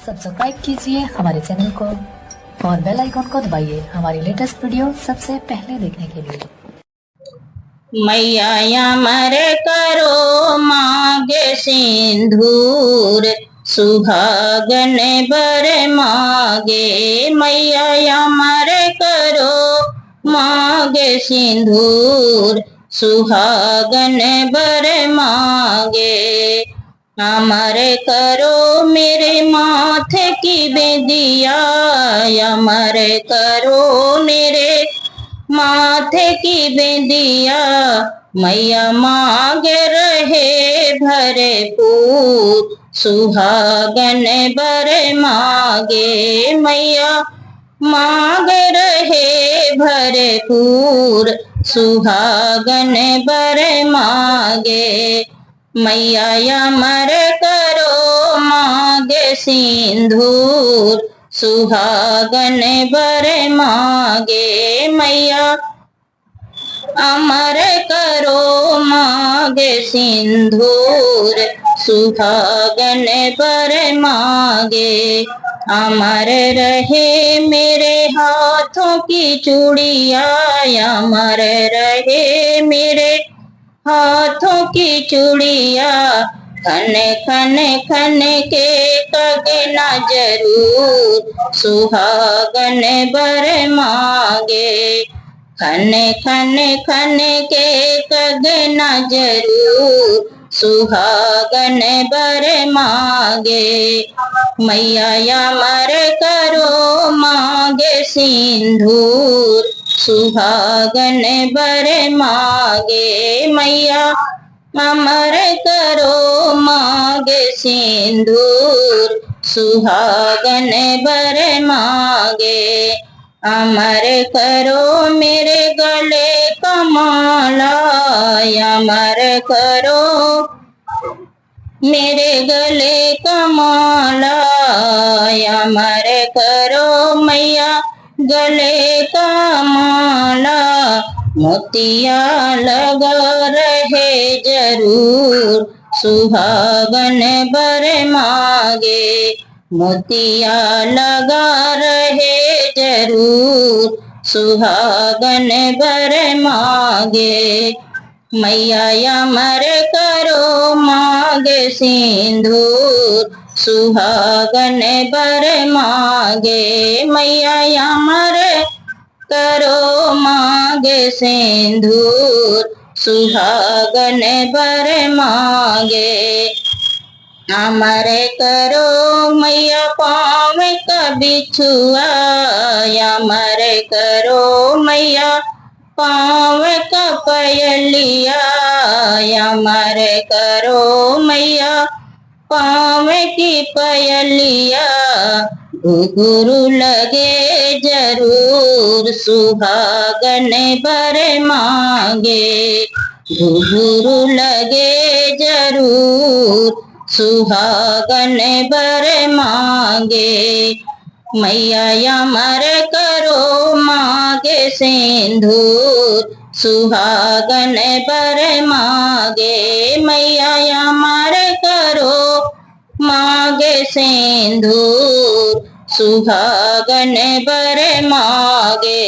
Subscribe कीजिए हमारे channel को और बेल आइकॉन को दबाइए हमारी लेटेस्ट वीडियो सबसे पहले देखने के लिए। मैया अमर करो मांगे सिंदूर, सुहागन बर मांगे। मैया अमर करो मांगे सिंदूर, सुहागन बर मांगे। अमर करो मेरे माथे की बिंदिया, अमर करो मेरे माथे की बिंदिया। मैया मांग रहे भरे फूल, सुहागन बर मांगे। मैया मांग रहे भरे फूल, सुहागन बर मांगे। मैया अमर करो मांगे सिंदूर, सुहागन बर मांगे। मैया अमर करो मांगे सिंदूर, सुहागन बर मांगे। अमर रहे मेरे हाथों की चूड़िया, अमर रहे मेरे हाथों की चूड़िया। खन खन खन के कगना जरूर, सुहागन बर मांगे। खन खन खन के कगना जरूर, सुहागन बर मांगे। मैया अमर करो मांगे सिंदूर, सुहागन बर मांगे। मैया अमर करो मांगे सिंदूर, सुहागन बर मांगे। अमर करो मेरे गले का माला, अमर करो मेरे गले का माला। अमर करो मैया गले का माला, मोतिया लगा रहे जरूर, सुहागन बर मांगे। मोतिया लगा रहे जरूर, सुहागन बर मांगे। मैया अमर करो मांगे सिंदूर, सुहागन बर मांगे। मैया अमर करो मांगे सिंदूर, सुहागन बर मांगे। अमर करो मैया पाँव का बिछुआ, अमर करो मैया पाँव का पयलिया। अमर करो मैया पाँव की पयलिया। घुघरू लगे जरूर, सुहागन बर मांगे। घुघरू लगे जरूर, सुहागन बर मांगे। मैया अमर करो मांगे सिंदूर, सुहागन बर मांगे। मैया अमर करो मांगे सिंदूर, सुहागन बर मांगे।